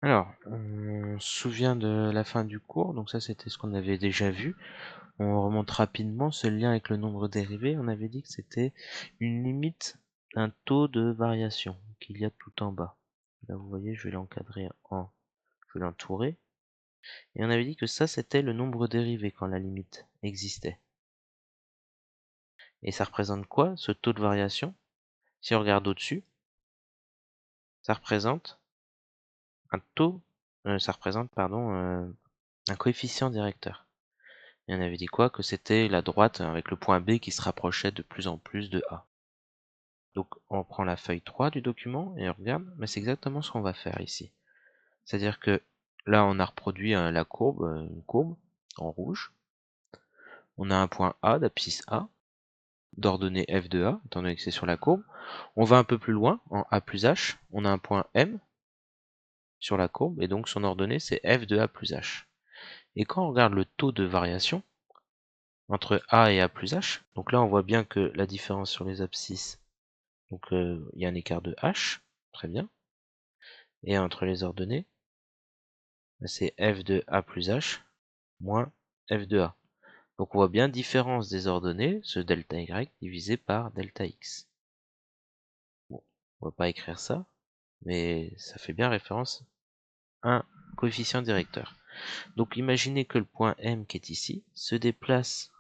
Alors, on se souvient de la fin du cours, donc ça c'était ce qu'on avait déjà vu. On remonte rapidement ce lien avec le nombre dérivé. On avait dit que c'était une limite d'un taux de variation qu'il y a tout en bas. Là vous voyez, je vais l'encadrer je vais l'entourer. Et on avait dit que ça c'était le nombre dérivé quand la limite existait. Et ça représente quoi, ce taux de variation? Si on regarde au-dessus, ça représente un taux, ça représente, pardon, un coefficient directeur. Et on avait dit quoi? Que c'était la droite avec le point B qui se rapprochait de plus en plus de A. Donc on prend la feuille 3 du document et on regarde, mais c'est exactement ce qu'on va faire ici. C'est-à-dire que là on a reproduit la courbe, une courbe en rouge. On a un point A d'abscisse A, d'ordonnée f de A, étant donné que c'est sur la courbe. On va un peu plus loin, en A plus H, on a un point M sur la courbe, et donc son ordonnée c'est f de A plus H. Et quand on regarde le taux de variation entre A et A plus H, donc là on voit bien que la différence sur les abscisses, donc il y a un écart de H, très bien, et entre les ordonnées, c'est f de A plus H moins f de A. Donc on voit bien différence des ordonnées, ce delta y divisé par delta x. Bon, on va pas écrire ça, mais ça fait bien référence à un coefficient directeur. Donc imaginez que le point M qui est ici se déplace,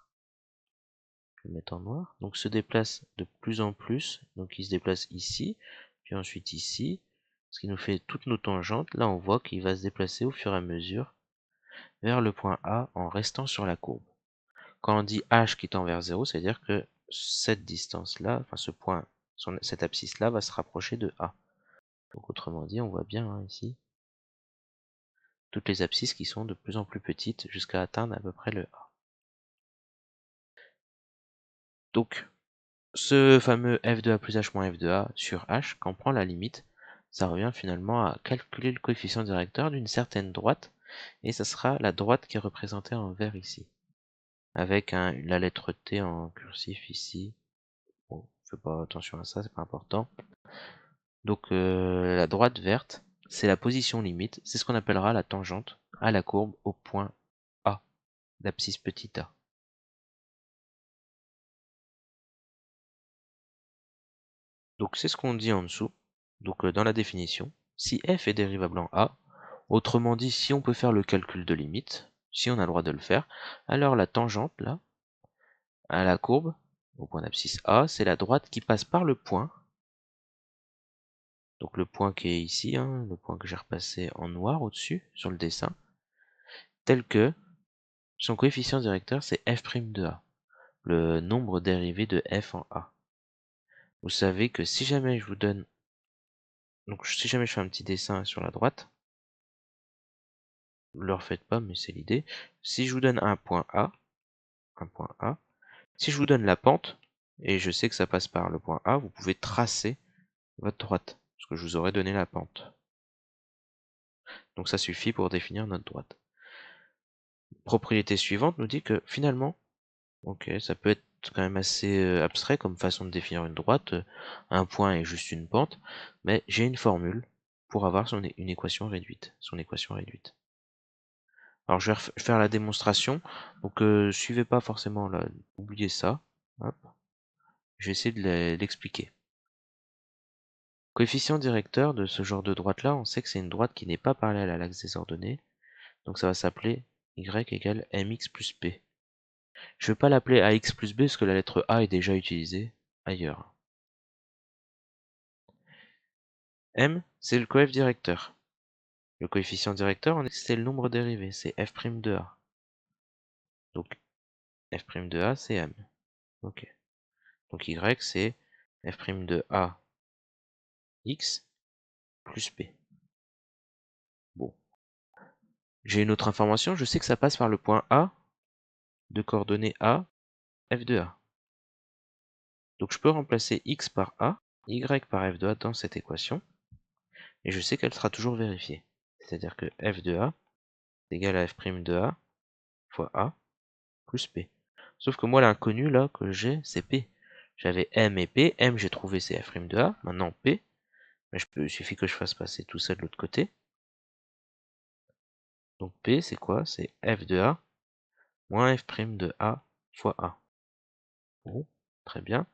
je vais le mettre en noir, donc se déplace de plus en plus, donc il se déplace ici, puis ensuite ici, ce qui nous fait toutes nos tangentes. Là on voit qu'il va se déplacer au fur et à mesure vers le point A en restant sur la courbe. Quand on dit H qui tend vers 0, c'est-à-dire que cette distance-là, enfin ce point, cette abscisse-là va se rapprocher de A. Donc autrement dit, on voit bien ici toutes les abscisses qui sont de plus en plus petites jusqu'à atteindre à peu près le A. Donc ce fameux f de A plus H moins f de A sur H, quand on prend la limite, ça revient finalement à calculer le coefficient directeur d'une certaine droite, et ça sera la droite qui est représentée en vert ici, avec la lettre T en cursif ici. Bon, fais pas attention à ça, c'est pas important. Donc la droite verte, c'est la position limite, c'est ce qu'on appellera la tangente à la courbe au point A, l'abscisse petit a. Donc c'est ce qu'on dit en dessous, donc dans la définition, si f est dérivable en A, autrement dit si on peut faire le calcul de limite, si on a le droit de le faire, alors la tangente là, à la courbe, au point d'abscisse A, c'est la droite qui passe par le point, donc le point qui est ici, le point que j'ai repassé en noir au-dessus, sur le dessin, tel que son coefficient directeur c'est f' de A, le nombre dérivé de f en A. Vous savez que si jamais je vous donne, donc si jamais je fais un petit dessin sur la droite, ne le refaites pas mais c'est l'idée, si je vous donne un point A, si je vous donne la pente, et je sais que ça passe par le point A, vous pouvez tracer votre droite, parce que je vous aurais donné la pente. Donc ça suffit pour définir notre droite. Propriété suivante nous dit que finalement, ok, ça peut être quand même assez abstrait comme façon de définir une droite, un point est juste une pente, mais j'ai une formule pour avoir une équation réduite, son équation réduite. Alors je vais faire la démonstration, donc suivez pas forcément là, oubliez ça, hop. Je vais essayer de l'expliquer. Coefficient directeur de ce genre de droite là, on sait que c'est une droite qui n'est pas parallèle à l'axe des ordonnées, donc ça va s'appeler y égale mx plus p. Je ne vais pas l'appeler ax plus b parce que la lettre a est déjà utilisée ailleurs. M, c'est le coef directeur. Le coefficient directeur, c'est le nombre dérivé, c'est f' de a. Donc f' de a, c'est m. Ok. Donc y, c'est f' de a x plus p. Bon. J'ai une autre information, je sais que ça passe par le point A de coordonnées a, f de a. Donc je peux remplacer x par a, y par f de a dans cette équation, et je sais qu'elle sera toujours vérifiée. C'est-à-dire que f de a est égal à f' de a fois a plus p. Sauf que moi l'inconnu là que j'ai, c'est p. J'avais m et p, m j'ai trouvé c'est f' de a, maintenant p, mais il suffit que je fasse passer tout ça de l'autre côté. Donc P, c'est quoi? C'est f de A moins f' de A fois A. Bon, très bien.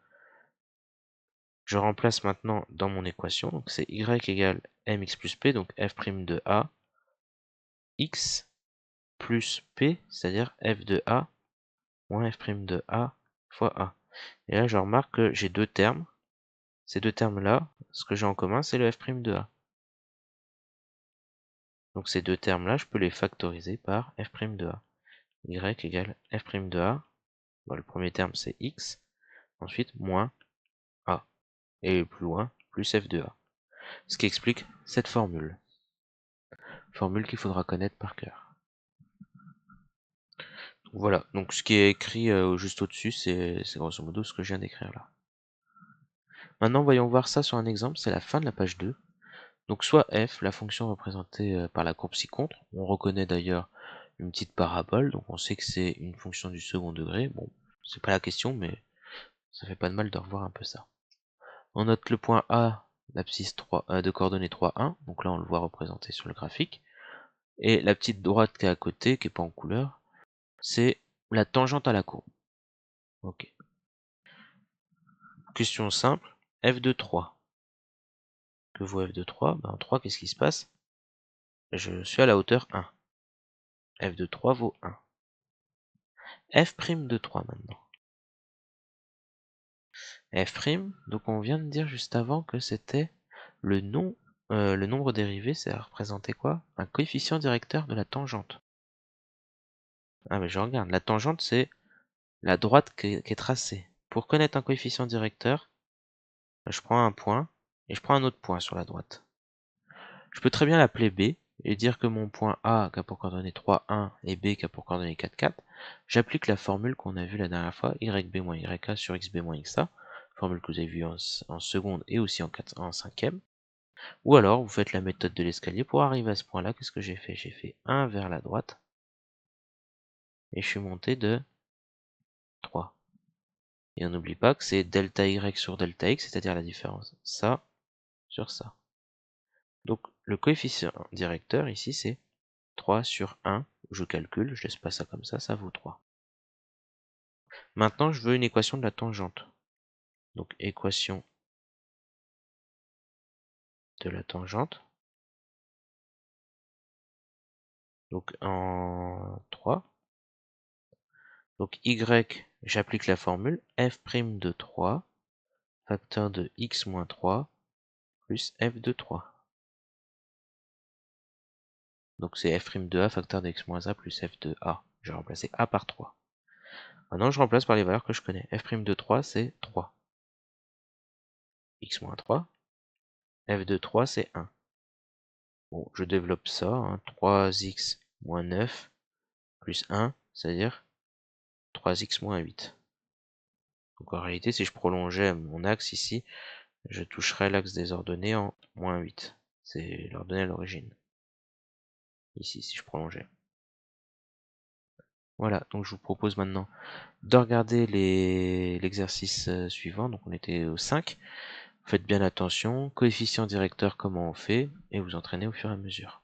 Je remplace maintenant dans mon équation, donc c'est y égale mx plus p, donc f' de A, x plus p, c'est-à-dire f de A moins f' de A fois A. Et là, je remarque que j'ai deux termes. Ces deux termes-là, ce que j'ai en commun, c'est le f' de A. Donc ces deux termes-là, je peux les factoriser par f' de A. Y égale f' de A. Bon, le premier terme, c'est x. Ensuite, moins A. Et plus loin, plus f de A. Ce qui explique cette formule. Formule qu'il faudra connaître par cœur. Voilà, donc ce qui est écrit juste au-dessus, c'est grosso modo ce que je viens d'écrire là. Maintenant, voyons voir ça sur un exemple, c'est la fin de la page 2. Donc soit f, la fonction représentée par la courbe ci-contre, on reconnaît d'ailleurs une petite parabole, donc on sait que c'est une fonction du second degré. Bon, c'est pas la question, mais ça fait pas de mal de revoir un peu ça. On note le point A, l'abscisse de coordonnées 3, 1, donc là on le voit représenté sur le graphique. Et la petite droite qui est à côté, qui n'est pas en couleur, c'est la tangente à la courbe. Ok. Question simple, f de 3. Que vaut f de 3? Ben, en 3, qu'est-ce qui se passe? Je suis à la hauteur 1. f de 3 vaut 1. f' de 3 maintenant. f', donc on vient de dire juste avant que c'était le nombre dérivé, ça représentait quoi? Un coefficient directeur de la tangente. Ah mais je regarde, la tangente c'est la droite qui est tracée. Pour connaître un coefficient directeur, je prends un point et je prends un autre point sur la droite. Je peux très bien l'appeler B et dire que mon point A qui a pour coordonnées 3, 1 et B qui a pour coordonnées 4, 4. J'applique la formule qu'on a vue la dernière fois, YB moins YA sur XB moins XA, formule que vous avez vue en seconde et aussi en cinquième. Ou alors vous faites la méthode de l'escalier pour arriver à ce point-là. Qu'est-ce que j'ai fait? J'ai fait 1 vers la droite et je suis monté de 3. Et on n'oublie pas que c'est delta Y sur delta X, c'est-à-dire la différence ça sur ça. Donc le coefficient directeur ici c'est 3 sur 1, je calcule, je laisse pas ça comme ça vaut 3. Maintenant je veux une équation de la tangente. Donc équation de la tangente. Donc en 3. Donc y, j'applique la formule f' de 3, facteur de x moins 3, plus f de 3. Donc c'est f' de a, facteur de x moins a, plus f de a. Je vais remplacer a par 3. Maintenant je remplace par les valeurs que je connais. f' de 3 c'est 3. X moins 3. F de 3 c'est 1. Bon, je développe ça. 3x moins 9 plus 1, c'est-à-dire 3x moins 8. Donc en réalité, si je prolongeais mon axe ici, je toucherais l'axe des ordonnées en moins 8. C'est l'ordonnée à l'origine. Ici, si je prolongeais. Voilà, donc je vous propose maintenant de regarder l'exercice suivant. Donc on était au 5. Faites bien attention, coefficient directeur, comment on fait, et vous entraînez au fur et à mesure.